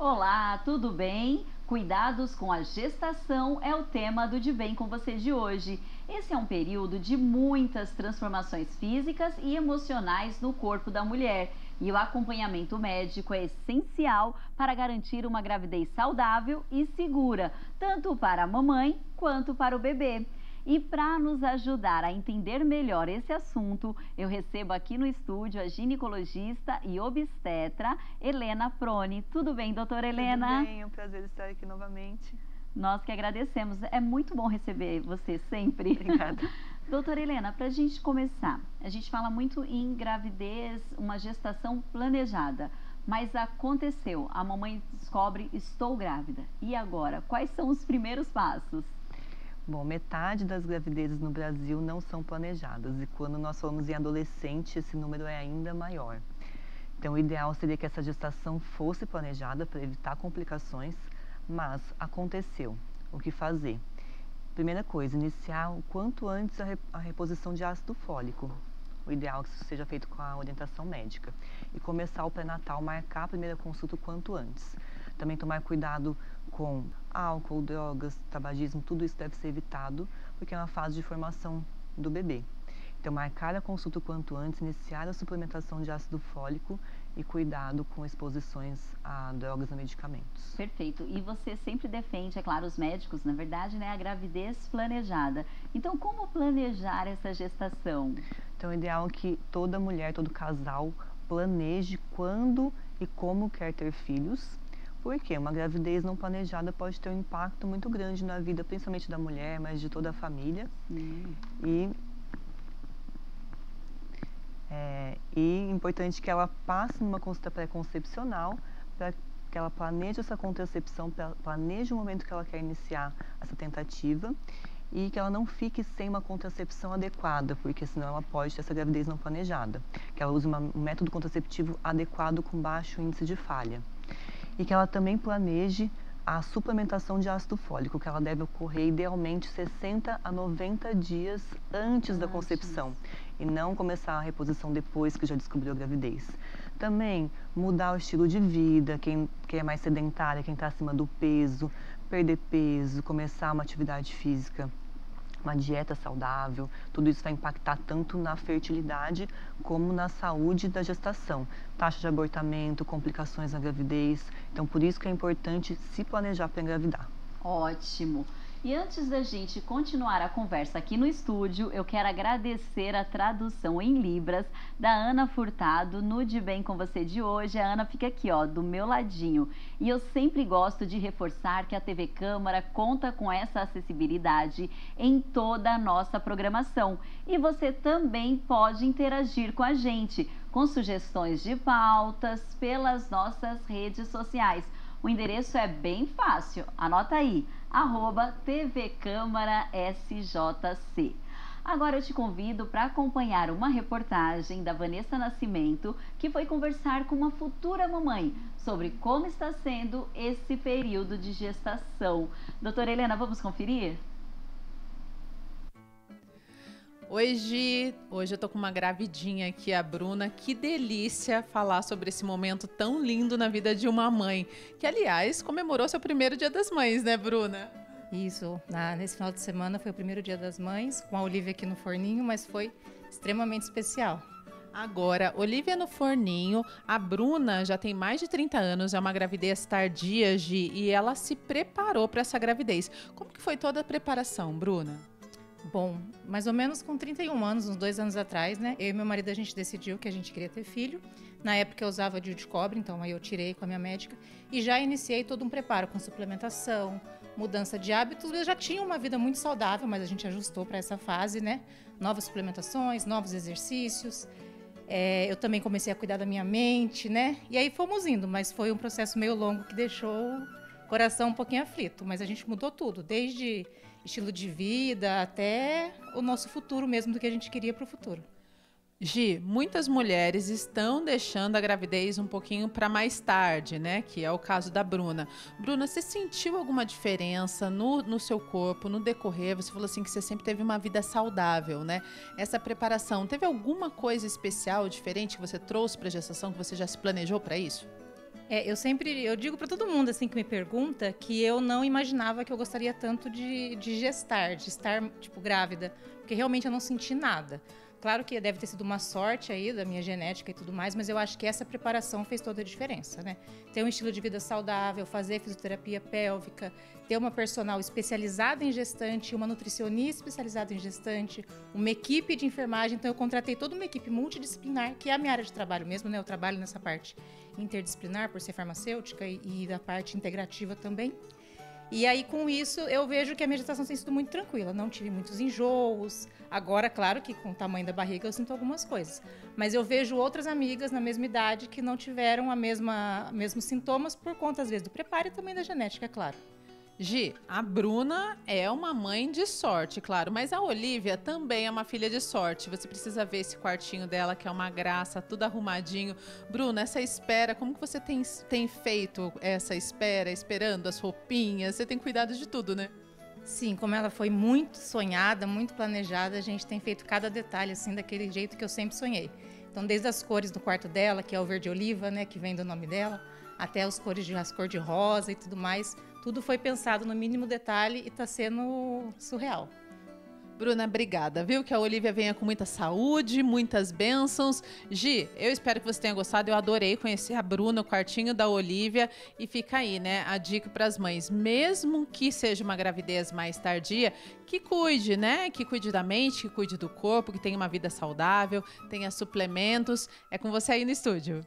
Olá, tudo bem? Cuidados com a gestação é o tema do De Bem com Você de hoje. Esse é um período de muitas transformações físicas e emocionais no corpo da mulher. E o acompanhamento médico é essencial para garantir uma gravidez saudável e segura, tanto para a mamãe quanto para o bebê. E para nos ajudar a entender melhor esse assunto, eu recebo aqui no estúdio a ginecologista e obstetra Helena Proni. Tudo bem, doutora Helena? Tudo bem, é um prazer estar aqui novamente. Nós que agradecemos. É muito bom receber você sempre. Obrigada. Doutora Helena, para a gente começar, a gente fala muito em gravidez, uma gestação planejada. Mas aconteceu, a mamãe descobre, estou grávida. E agora, quais são os primeiros passos? Bom, metade das gravidezes no Brasil não são planejadas e quando nós falamos em adolescente, esse número é ainda maior. Então, o ideal seria que essa gestação fosse planejada para evitar complicações, mas aconteceu. O que fazer? Primeira coisa, iniciar o quanto antes a reposição de ácido fólico. O ideal é que isso seja feito com a orientação médica. E começar o pré-natal, marcar a primeira consulta o quanto antes. Também tomar cuidado com álcool, drogas, tabagismo, tudo isso deve ser evitado, porque é uma fase de formação do bebê. Então, marcar a consulta o quanto antes, iniciar a suplementação de ácido fólico e cuidado com exposições a drogas e medicamentos. Perfeito. E você sempre defende, é claro, os médicos, na verdade, né, a gravidez planejada. Então, como planejar essa gestação? Então, o ideal é que toda mulher, todo casal planeje quando e como quer ter filhos, porque uma gravidez não planejada pode ter um impacto muito grande na vida, principalmente da mulher, mas de toda a família. E importante que ela passe numa consulta pré-concepcional para que ela planeje essa contracepção, planeje o momento que ela quer iniciar essa tentativa e que ela não fique sem uma contracepção adequada, porque senão ela pode ter essa gravidez não planejada. Que ela use um método contraceptivo adequado com baixo índice de falha. E que ela também planeje a suplementação de ácido fólico, que ela deve ocorrer idealmente 60 a 90 dias antes da concepção e não começar a reposição depois que já descobriu a gravidez. Também mudar o estilo de vida, quem é mais sedentária, quem está acima do peso, perder peso, começar uma atividade física, uma dieta saudável, tudo isso vai impactar tanto na fertilidade como na saúde da gestação. Taxa de abortamento, complicações na gravidez. Então, por isso que é importante se planejar para engravidar. Ótimo! E antes da gente continuar a conversa aqui no estúdio, eu quero agradecer a tradução em Libras da Ana Furtado no De Bem com Você de hoje. A Ana fica aqui, ó, do meu ladinho. E eu sempre gosto de reforçar que a TV Câmara conta com essa acessibilidade em toda a nossa programação. E você também pode interagir com a gente, com sugestões de pautas pelas nossas redes sociais. O endereço é bem fácil, anota aí, @tvcâmarasjc. Agora eu te convido para acompanhar uma reportagem da Vanessa Nascimento, que foi conversar com uma futura mamãe sobre como está sendo esse período de gestação. Doutora Helena, vamos conferir? Hoje eu tô com uma gravidinha aqui, a Bruna. Que delícia falar sobre esse momento tão lindo na vida de uma mãe, que, aliás, comemorou seu primeiro Dia das Mães, né, Bruna? Isso, nesse final de semana foi o primeiro Dia das Mães, com a Olivia aqui no forninho, mas foi extremamente especial. Agora, Olivia no forninho, a Bruna já tem mais de 30 anos, é uma gravidez tardia, Gi, e ela se preparou para essa gravidez. Como que foi toda a preparação, Bruna? Bom, mais ou menos com 31 anos, uns 2 anos atrás, né? Eu e meu marido, a gente decidiu que a gente queria ter filho. Na época eu usava DIU de cobre, então aí eu tirei com a minha médica. E já iniciei todo um preparo com suplementação, mudança de hábitos. Eu já tinha uma vida muito saudável, mas a gente ajustou para essa fase, né? Novas suplementações, novos exercícios. Eu também comecei a cuidar da minha mente, né? E aí fomos indo, mas foi um processo meio longo que deixou o coração um pouquinho aflito. Mas a gente mudou tudo, desde estilo de vida até o nosso futuro mesmo, do que a gente queria para o futuro. Gi, muitas mulheres estão deixando a gravidez um pouquinho para mais tarde, né? Que é o caso da Bruna. Bruna, você sentiu alguma diferença no seu corpo, no decorrer? Você falou assim que você sempre teve uma vida saudável, né? Essa preparação, teve alguma coisa especial, diferente que você trouxe para a gestação, que você já se planejou para isso? Eu digo para todo mundo assim que me pergunta que eu não imaginava que eu gostaria tanto de gestar, de estar tipo grávida, porque realmente eu não senti nada. Claro que deve ter sido uma sorte aí da minha genética e tudo mais, mas eu acho que essa preparação fez toda a diferença, né? Ter um estilo de vida saudável, fazer fisioterapia pélvica, ter uma personal especializada em gestante, uma nutricionista especializada em gestante, uma equipe de enfermagem. Então eu contratei toda uma equipe multidisciplinar, que é a minha área de trabalho mesmo, né? Eu trabalho nessa parte interdisciplinar por ser farmacêutica e da parte integrativa também. E aí, com isso, eu vejo que a minha gestação tem sido muito tranquila. Não tive muitos enjoos. Agora, claro que com o tamanho da barriga eu sinto algumas coisas. Mas eu vejo outras amigas na mesma idade que não tiveram mesmos sintomas por conta, às vezes, do preparo e também da genética, é claro. Gi, a Bruna é uma mãe de sorte, claro, mas a Olivia também é uma filha de sorte. Você precisa ver esse quartinho dela, que é uma graça, tudo arrumadinho. Bruna, essa espera, como que você tem feito essa espera, esperando as roupinhas? Você tem cuidado de tudo, né? Sim, como ela foi muito sonhada, muito planejada, a gente tem feito cada detalhe assim daquele jeito que eu sempre sonhei. Então, desde as cores do quarto dela, que é o verde oliva, né, que vem do nome dela, até as cor de rosa e tudo mais, tudo foi pensado no mínimo detalhe e está sendo surreal. Bruna, obrigada, viu? Que a Olivia venha com muita saúde, muitas bênçãos. Gi, eu espero que você tenha gostado. Eu adorei conhecer a Bruna, o quartinho da Olivia. E fica aí, né, a dica para as mães. Mesmo que seja uma gravidez mais tardia, que cuide, né? Que cuide da mente, que cuide do corpo, que tenha uma vida saudável, tenha suplementos. É com você aí no estúdio.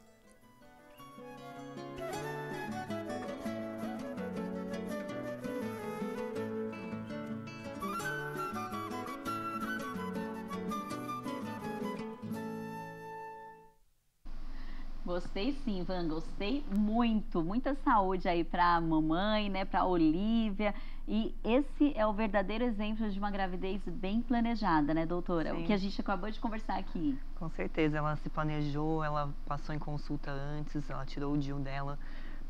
Gostei sim, Van, gostei muito. Muita saúde aí para a mamãe, né, para a Olivia. E esse é o verdadeiro exemplo de uma gravidez bem planejada, né, doutora? Sim. O que a gente acabou de conversar aqui. Com certeza, ela se planejou, ela passou em consulta antes, ela tirou o DIU dela,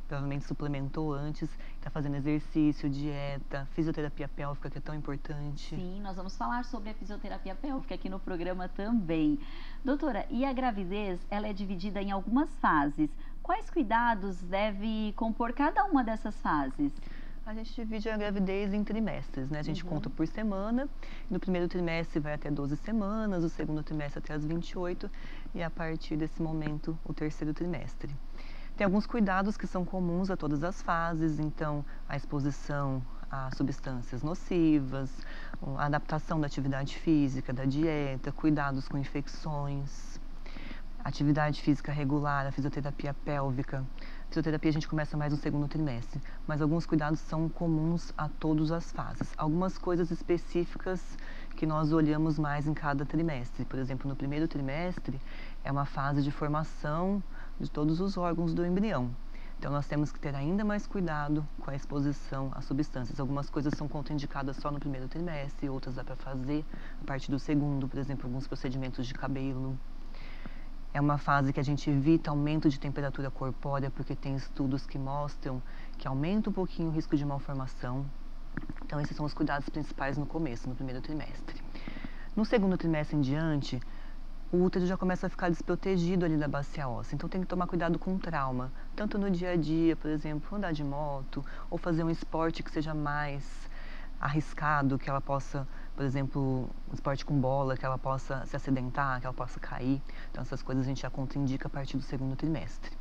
provavelmente suplementou antes, está fazendo exercício, dieta, fisioterapia pélvica, que é tão importante. Sim, nós vamos falar sobre a fisioterapia pélvica aqui no programa também. Doutora, e a gravidez, ela é dividida em algumas fases. Quais cuidados deve compor cada uma dessas fases? A gente divide a gravidez em trimestres, né? A gente conta por semana. No primeiro trimestre vai até 12 semanas, o segundo trimestre até as 28 e a partir desse momento o terceiro trimestre. Tem alguns cuidados que são comuns a todas as fases, então a exposição a substâncias nocivas, a adaptação da atividade física, da dieta, cuidados com infecções, atividade física regular, a fisioterapia pélvica. A fisioterapia a gente começa mais no segundo trimestre, mas alguns cuidados são comuns a todas as fases. Algumas coisas específicas que nós olhamos mais em cada trimestre. Por exemplo, no primeiro trimestre é uma fase de formação de todos os órgãos do embrião. Então, nós temos que ter ainda mais cuidado com a exposição a substâncias. Algumas coisas são contraindicadas só no primeiro trimestre, outras dá para fazer a partir do segundo, por exemplo, alguns procedimentos de cabelo. É uma fase que a gente evita aumento de temperatura corpórea, porque tem estudos que mostram que aumenta um pouquinho o risco de malformação. Então, esses são os cuidados principais no começo, no primeiro trimestre. No segundo trimestre em diante, o útero já começa a ficar desprotegido ali da bacia óssea. Então, tem que tomar cuidado com trauma, tanto no dia a dia, por exemplo, andar de moto, ou fazer um esporte que seja mais arriscado, que ela possa, por exemplo, um esporte com bola, que ela possa se acidentar, que ela possa cair. Então, essas coisas a gente já contraindica a partir do segundo trimestre.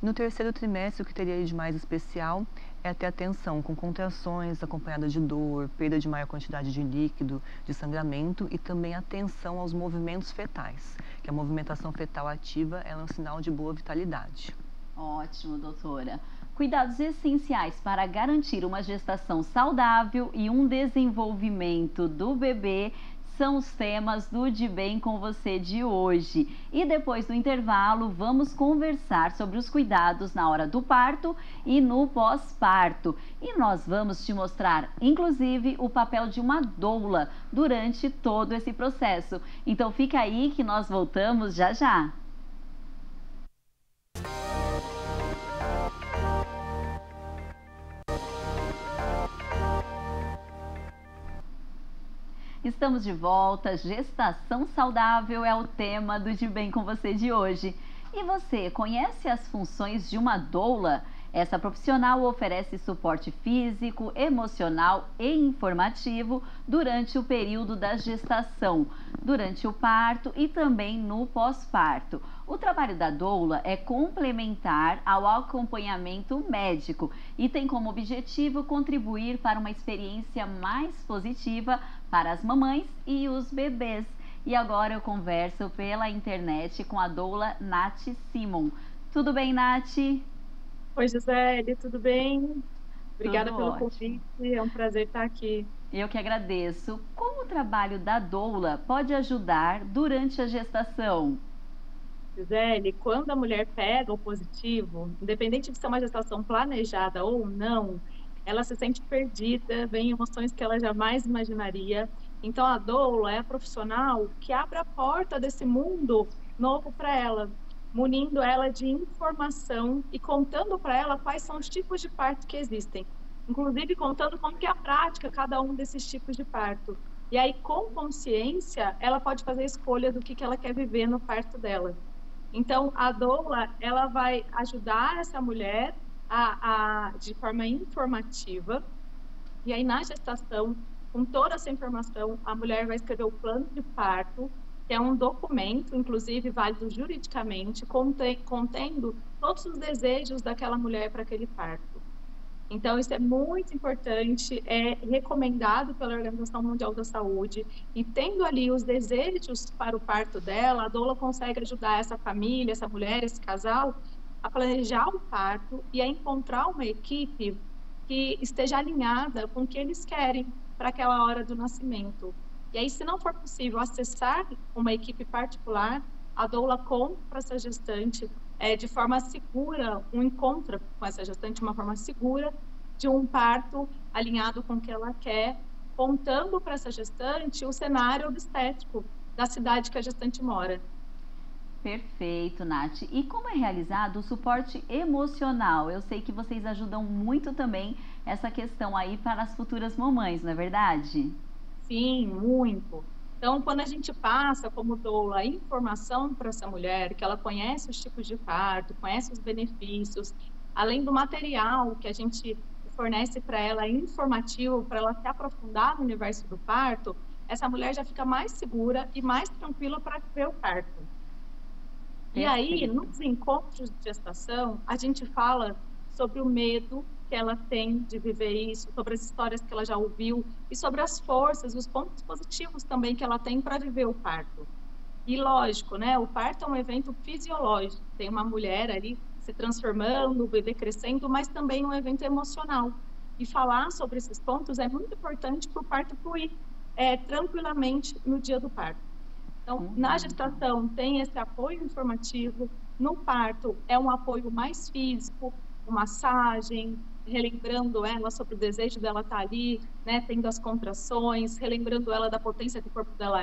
No terceiro trimestre, o que teria de mais especial é ter atenção com contrações acompanhadas de dor, perda de maior quantidade de líquido, de sangramento e também atenção aos movimentos fetais, que a movimentação fetal ativa é um sinal de boa vitalidade. Ótimo, doutora. Cuidados essenciais para garantir uma gestação saudável e um desenvolvimento do bebê são os temas do De Bem com Você de hoje. E depois do intervalo, vamos conversar sobre os cuidados na hora do parto e no pós-parto. E nós vamos te mostrar, inclusive, o papel de uma doula durante todo esse processo. Então fica aí que nós voltamos já já. Estamos de volta, gestação saudável é o tema do De Bem com Você de hoje. E você, conhece as funções de uma doula? Essa profissional oferece suporte físico, emocional e informativo durante o período da gestação, durante o parto e também no pós-parto. O trabalho da doula é complementar ao acompanhamento médico e tem como objetivo contribuir para uma experiência mais positiva para as mamães e os bebês. E agora eu converso pela internet com a doula Nath Simon. Tudo bem, Nath? Oi, Gisele, tudo bem? Obrigada Tudo pelo ótimo. convite, é um prazer estar aqui. Eu que agradeço. Como o trabalho da doula pode ajudar durante a gestação? Gisele, quando a mulher pega o positivo, independente de ser uma gestação planejada ou não, ela se sente perdida, vem emoções que ela jamais imaginaria. Então, a doula é a profissional que abre a porta desse mundo novo para ela, munindo ela de informação e contando para ela quais são os tipos de parto que existem, inclusive contando como que é a prática cada um desses tipos de parto. E aí, com consciência, ela pode fazer a escolha do que ela quer viver no parto dela. Então, a doula, ela vai ajudar essa mulher de forma informativa, e aí na gestação, com toda essa informação, a mulher vai escrever o plano de parto, que é um documento, inclusive válido juridicamente, contendo todos os desejos daquela mulher para aquele parto. Então, isso é muito importante, é recomendado pela Organização Mundial da Saúde, e tendo ali os desejos para o parto dela, a doula consegue ajudar essa família, essa mulher, esse casal, a planejar o parto e a encontrar uma equipe que esteja alinhada com o que eles querem para aquela hora do nascimento. E aí, se não for possível acessar uma equipe particular, a doula compra para essa gestante de forma segura, um encontro com essa gestante de uma forma segura, de um parto alinhado com o que ela quer, contando para essa gestante o cenário obstétrico da cidade que a gestante mora. Perfeito, Nath. E como é realizado o suporte emocional? Eu sei que vocês ajudam muito também essa questão aí para as futuras mamães, não é verdade? Sim, muito. Então, quando a gente passa como doula a informação para essa mulher, que ela conhece os tipos de parto, conhece os benefícios, além do material que a gente fornece para ela informativo, para ela se aprofundar no universo do parto, essa mulher já fica mais segura e mais tranquila para ver o parto. E aí, nos encontros de gestação, a gente fala sobre o medo que ela tem de viver isso, sobre as histórias que ela já ouviu e sobre as forças, os pontos positivos também que ela tem para viver o parto. E lógico, né? O parto é um evento fisiológico, tem uma mulher ali se transformando, o bebê crescendo, mas também um evento emocional. E falar sobre esses pontos é muito importante para o parto fluir tranquilamente no dia do parto. Então, na gestação tem esse apoio informativo, no parto é um apoio mais físico, massagem, relembrando ela sobre o desejo dela estar ali, né, tendo as contrações, relembrando ela da potência que o corpo dela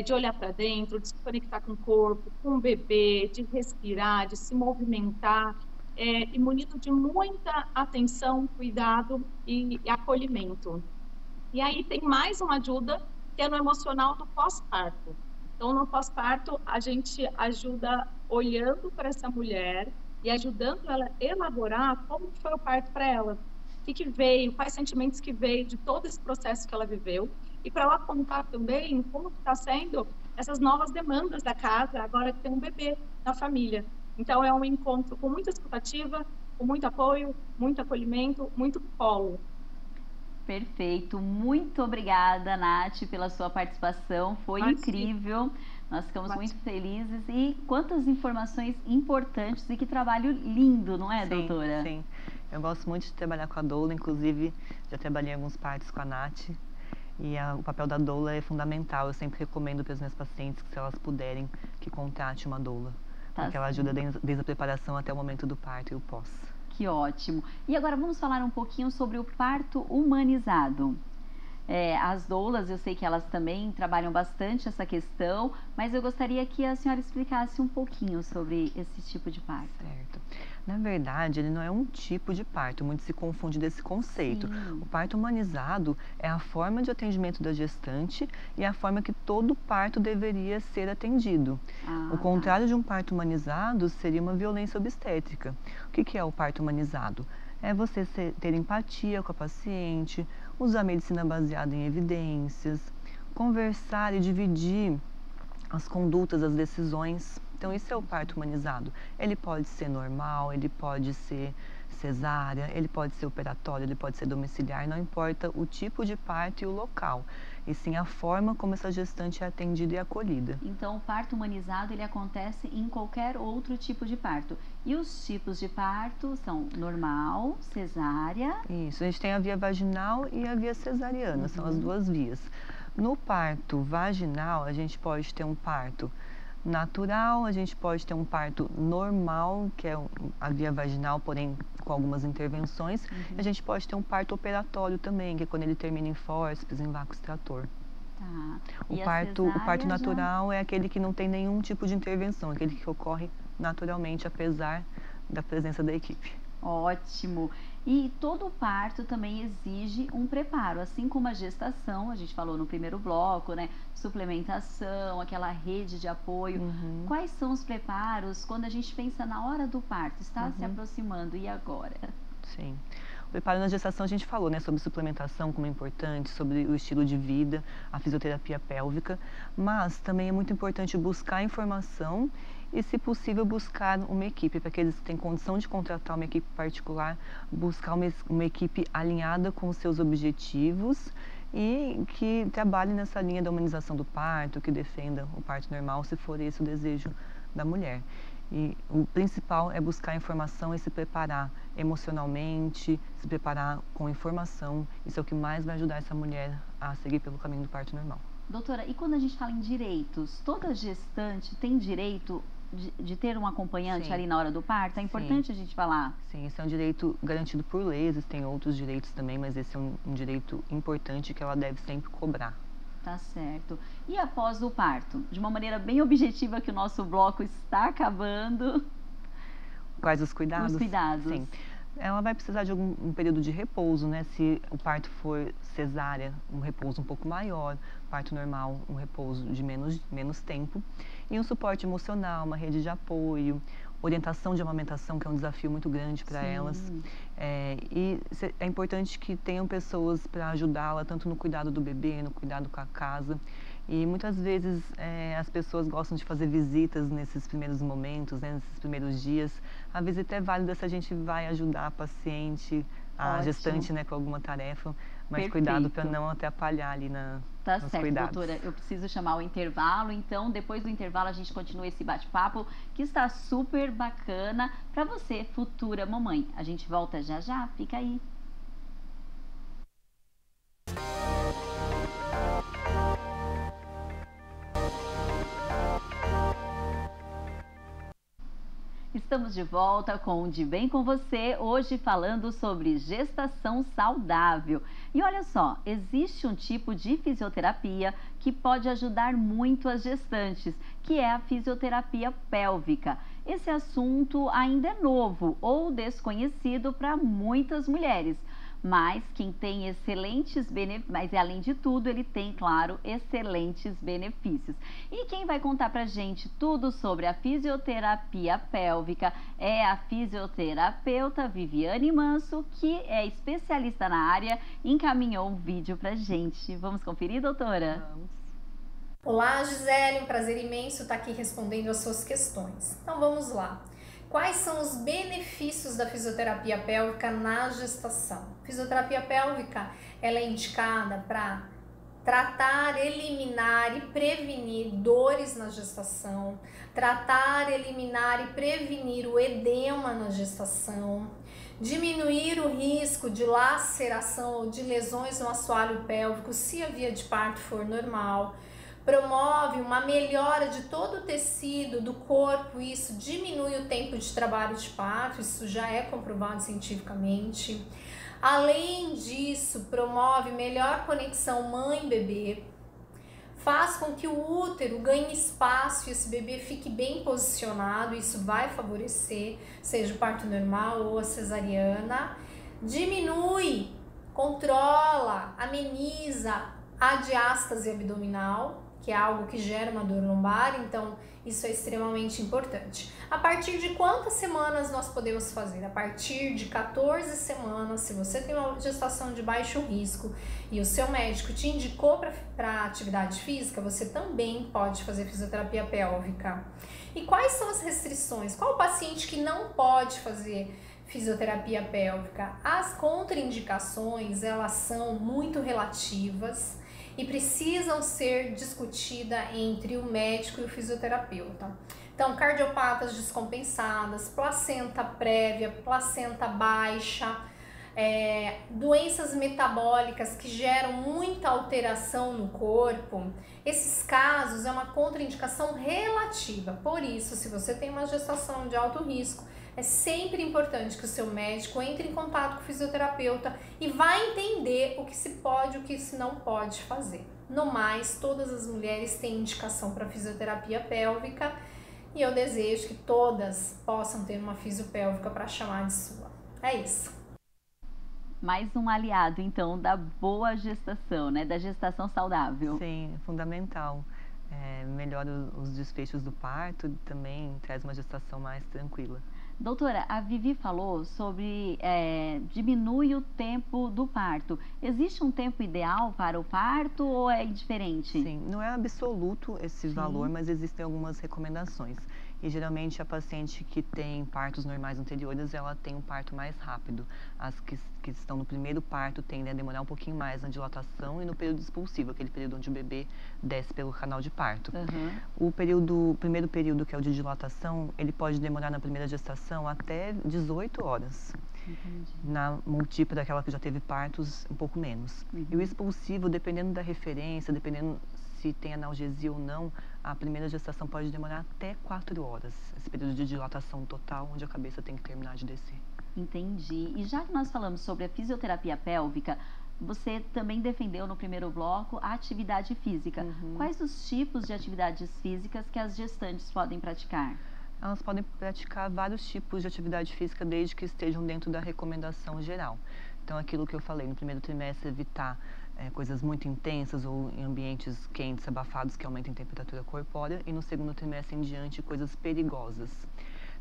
de olhar para dentro, de se conectar com o corpo, com o bebê, de respirar, de se movimentar, e munido de muita atenção, cuidado e acolhimento. E aí tem mais uma ajuda, que é no emocional do pós-parto. Então, no pós-parto, a gente ajuda olhando para essa mulher e ajudando ela a elaborar como foi o parto para ela, o que veio, quais sentimentos que veio de todo esse processo que ela viveu, e para ela contar também como está sendo essas novas demandas da casa, agora que tem um bebê na família. Então, é um encontro com muita escutativa, com muito apoio, muito acolhimento, muito colo. Perfeito, muito obrigada, Nath, pela sua participação, foi incrível, nós ficamos muito felizes e quantas informações importantes e que trabalho lindo, não é, doutora? Sim, eu gosto muito de trabalhar com a doula, inclusive já trabalhei em alguns partos com a Nath e o papel da doula é fundamental, eu sempre recomendo para as minhas pacientes que se elas puderem, que contrate uma doula, porque ela ajuda desde a preparação até o momento do parto e o pós. Que ótimo. E agora vamos falar um pouquinho sobre o parto humanizado. As doulas, eu sei que elas também trabalham bastante essa questão, mas eu gostaria que a senhora explicasse um pouquinho sobre esse tipo de parto. Certo. Na verdade, ele não é um tipo de parto, muito se confunde desse conceito. Sim. O parto humanizado é a forma de atendimento da gestante e a forma que todo parto deveria ser atendido. O contrário de um parto humanizado seria uma violência obstétrica. O que é o parto humanizado? É você ter empatia com a paciente, usar medicina baseada em evidências, conversar e dividir as condutas, as decisões. Então, isso é o parto humanizado. Ele pode ser normal, ele pode ser cesárea, ele pode ser operatório, ele pode ser domiciliar, não importa o tipo de parto e o local, e sim a forma como essa gestante é atendida e acolhida. Então, o parto humanizado, ele acontece em qualquer outro tipo de parto. E os tipos de parto são normal, cesárea... Isso, a gente tem a via vaginal e a via cesariana, são as duas vias. No parto vaginal, a gente pode ter um parto natural, a gente pode ter um parto normal, que é a via vaginal, porém com algumas intervenções. A gente pode ter um parto operatório também, que é quando ele termina em fórceps, em vácuo extrator. Tá. O parto natural é aquele que não tem nenhum tipo de intervenção, aquele que ocorre naturalmente, apesar da presença da equipe. Ótimo. E todo parto também exige um preparo, assim como a gestação, a gente falou no primeiro bloco, né? Suplementação, aquela rede de apoio. Quais são os preparos quando a gente pensa na hora do parto? Está se aproximando, e agora? Sim. O preparo na gestação a gente falou, né, sobre suplementação como é importante, sobre o estilo de vida, a fisioterapia pélvica, mas também é muito importante buscar informação e, se possível, buscar uma equipe, para aqueles que têm condição de contratar uma equipe particular, buscar uma equipe alinhada com os seus objetivos e que trabalhe nessa linha da humanização do parto, que defenda o parto normal, se for esse o desejo da mulher. E o principal é buscar informação e se preparar emocionalmente, se preparar com informação. Isso é o que mais vai ajudar essa mulher a seguir pelo caminho do parto normal. Doutora, e quando a gente fala em direitos, toda gestante tem direito de ter um acompanhante ali na hora do parto? É importante a gente falar. Sim, esse é um direito garantido por lei, existem outros direitos também, mas esse é um direito importante que ela deve sempre cobrar. Tá certo. E após o parto? De uma maneira bem objetiva, que o nosso bloco está acabando. Quais os cuidados? Os cuidados. Sim. Ela vai precisar de um período de repouso, né? Se o parto for cesárea, um repouso um pouco maior, parto normal, um repouso de menos tempo. E um suporte emocional, uma rede de apoio, orientação de amamentação, que é um desafio muito grande para elas. E é importante que tenham pessoas para ajudá-la, tanto no cuidado do bebê, no cuidado com a casa. E muitas vezes as pessoas gostam de fazer visitas nesses primeiros momentos, né, nesses primeiros dias. A visita é válida se a gente vai ajudar a paciente, a gestante, né, com alguma tarefa, mas cuidado para não atrapalhar ali Tá nos certo, cuidados. doutora. Eu preciso chamar o intervalo, então depois do intervalo a gente continua esse bate-papo que está super bacana para você, futura mamãe. A gente volta já já, fica aí. Estamos de volta com o De Bem com Você, hoje falando sobre gestação saudável. E olha só, existe um tipo de fisioterapia que pode ajudar muito as gestantes, que é a fisioterapia pélvica. Esse assunto ainda é novo ou desconhecido para muitas mulheres, mas quem tem excelentes benefícios, mas além de tudo, ele tem, claro, excelentes benefícios. E quem vai contar pra gente tudo sobre a fisioterapia pélvica é a fisioterapeuta Viviane Manso, que é especialista na área, encaminhou um vídeo pra gente. Vamos conferir, doutora? Vamos. Olá, Gisele, um prazer imenso estar aqui respondendo as suas questões. Então vamos lá. Quais são os benefícios da fisioterapia pélvica na gestação? Fisioterapia pélvica, ela é indicada para tratar, eliminar e prevenir dores na gestação, tratar, eliminar e prevenir o edema na gestação, diminuir o risco de laceração ou de lesões no assoalho pélvico se a via de parto for normal, promove uma melhora de todo o tecido do corpo, isso diminui o tempo de trabalho de parto, isso já é comprovado cientificamente. Além disso, promove melhor conexão mãe-bebê, faz com que o útero ganhe espaço e esse bebê fique bem posicionado, isso vai favorecer, seja o parto normal ou a cesariana. Diminui, controla, ameniza a diástase abdominal, que é algo que gera uma dor lombar, então isso é extremamente importante. A partir de quantas semanas nós podemos fazer? A partir de 14 semanas, se você tem uma gestação de baixo risco e o seu médico te indicou para atividade física, você também pode fazer fisioterapia pélvica. E quais são as restrições? Qual o paciente que não pode fazer fisioterapia pélvica? As contraindicações, elas são muito relativas e precisam ser discutidas entre o médico e o fisioterapeuta. Então, cardiopatas descompensadas, placenta prévia, placenta baixa, doenças metabólicas que geram muita alteração no corpo, esses casos é uma contraindicação relativa. Por isso, se você tem uma gestação de alto risco, é sempre importante que o seu médico entre em contato com o fisioterapeuta e vá entender o que se pode e o que se não pode fazer. No mais, todas as mulheres têm indicação para fisioterapia pélvica e eu desejo que todas possam ter uma fisiopélvica para chamar de sua. É isso. Mais um aliado, então, da boa gestação, né? Da gestação saudável. Sim, é fundamental. Melhora os desfechos do parto, também traz uma gestação mais tranquila. Doutora, a Vivi falou sobre diminui o tempo do parto. Existe um tempo ideal para o parto ou é indiferente? Sim, não é absoluto esse valor, mas existem algumas recomendações. E geralmente a paciente que tem partos normais anteriores, ela tem um parto mais rápido. As que estão no primeiro parto tendem a demorar um pouquinho mais na dilatação e no período expulsivo, aquele período onde o bebê desce pelo canal de parto. O primeiro período, que é o de dilatação, ele pode demorar na primeira gestação até 18 horas. Entendi. Na múltipla, aquela que já teve partos, um pouco menos. E o expulsivo, dependendo da referência, dependendo se tem analgesia ou não, a primeira gestação pode demorar até 4 horas. Esse período de dilatação total, onde a cabeça tem que terminar de descer. Entendi. E já que nós falamos sobre a fisioterapia pélvica, você também defendeu no primeiro bloco a atividade física. Quais os tipos de atividades físicas que as gestantes podem praticar? Elas podem praticar vários tipos de atividade física desde que estejam dentro da recomendação geral. Então, aquilo que eu falei, no primeiro trimestre, evitar coisas muito intensas ou em ambientes quentes, abafados, que aumentem a temperatura corpórea, e no segundo trimestre em diante, coisas perigosas.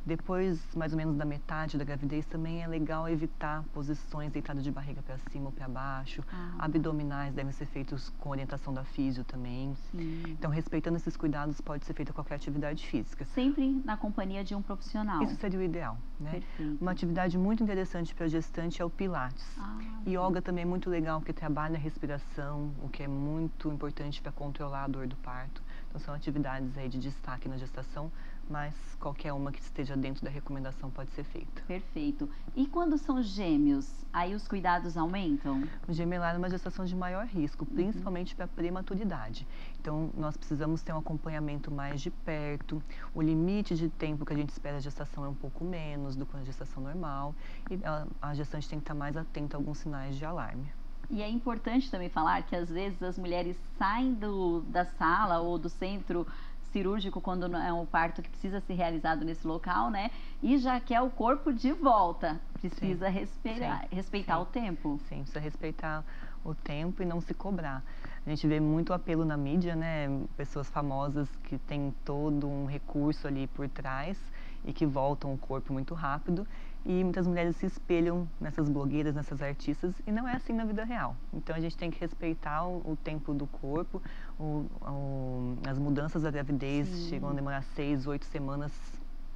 Depois, mais ou menos da metade da gravidez, também é legal evitar posições deitadas de barriga para cima ou para baixo. Abdominais devem ser feitos com orientação da físio também. Sim. Então, respeitando esses cuidados, pode ser feita qualquer atividade física. Sempre na companhia de um profissional. Isso seria o ideal, né? Perfeito. Uma atividade muito interessante para a gestante é o Pilates. Yoga também é muito legal, porque trabalha a respiração, o que é muito importante para controlar a dor do parto. Então, são atividades aí de destaque na gestação, mas qualquer uma que esteja dentro da recomendação pode ser feita. Perfeito. E quando são gêmeos, aí os cuidados aumentam? O gemelar é uma gestação de maior risco, principalmente para a prematuridade. Então, nós precisamos ter um acompanhamento mais de perto. O limite de tempo que a gente espera a gestação é um pouco menos do que a gestação normal. E a gestante tem que estar mais atenta a alguns sinais de alarme. E é importante também falar que às vezes as mulheres saem da sala ou do centro cirúrgico quando é um parto que precisa ser realizado nesse local, né? E já quer o corpo de volta. Precisa respeitar o tempo. Sim, precisa respeitar o tempo e não se cobrar. A gente vê muito apelo na mídia, né? Pessoas famosas que têm todo um recurso ali por trás e que voltam o corpo muito rápido. E muitas mulheres se espelham nessas blogueiras, nessas artistas, e não é assim na vida real. Então, a gente tem que respeitar o tempo do corpo, as mudanças da gravidez chegam a demorar 6, 8 semanas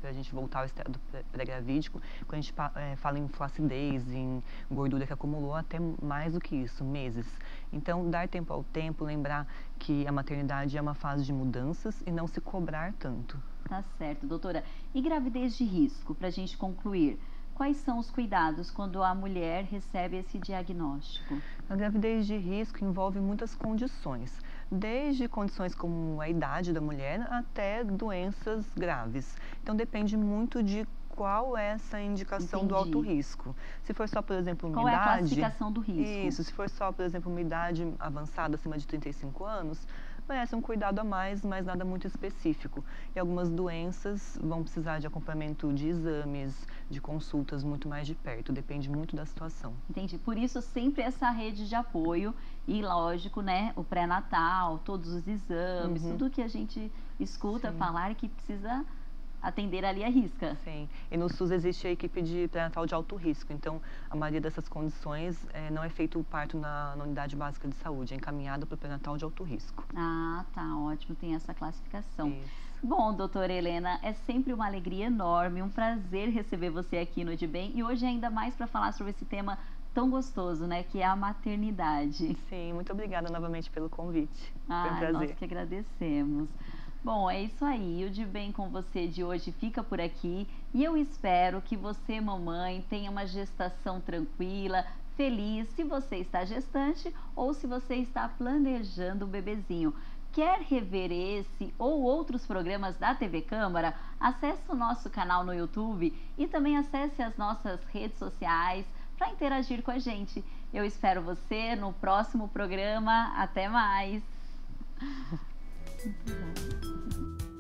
para a gente voltar ao estado pré-gravídico. Quando a gente fala em flacidez, em gordura que acumulou, até mais do que isso, meses. Então, dar tempo ao tempo, lembrar que a maternidade é uma fase de mudanças e não se cobrar tanto. Tá certo, doutora. E gravidez de risco, para a gente concluir? Quais são os cuidados quando a mulher recebe esse diagnóstico? A gravidez de risco envolve muitas condições, desde condições como a idade da mulher até doenças graves. Então, depende muito de qual é essa indicação do alto risco. Se for só, por exemplo, uma qual idade... Qual é a classificação do risco? Isso, se for só, por exemplo, uma idade avançada, acima de 35 anos, merece um cuidado a mais, mas nada muito específico. E algumas doenças vão precisar de acompanhamento de exames, de consultas muito mais de perto, depende muito da situação. Entendi. Por isso, sempre essa rede de apoio e, lógico, né, o pré-natal, todos os exames, tudo que a gente escuta falar e que precisa atender ali à risca. Sim, e no SUS existe a equipe de pré-natal de alto risco, então a maioria dessas condições não é feito o parto na unidade básica de saúde, é encaminhado para o pré-natal de alto risco. Ah, tá, ótimo, tem essa classificação. Isso. Bom, doutora Helena, é sempre uma alegria enorme, um prazer receber você aqui no De Bem, e hoje ainda mais para falar sobre esse tema tão gostoso, né, que é a maternidade. Sim, muito obrigada novamente pelo convite. Foi um prazer. Nós que agradecemos. Bom, é isso aí. O De Bem com você de hoje fica por aqui e eu espero que você, mamãe, tenha uma gestação tranquila, feliz, se você está gestante ou se você está planejando o bebezinho. Quer rever esse ou outros programas da TV Câmara? Acesse o nosso canal no YouTube e também acesse as nossas redes sociais para interagir com a gente. Eu espero você no próximo programa. Até mais! Muito bom.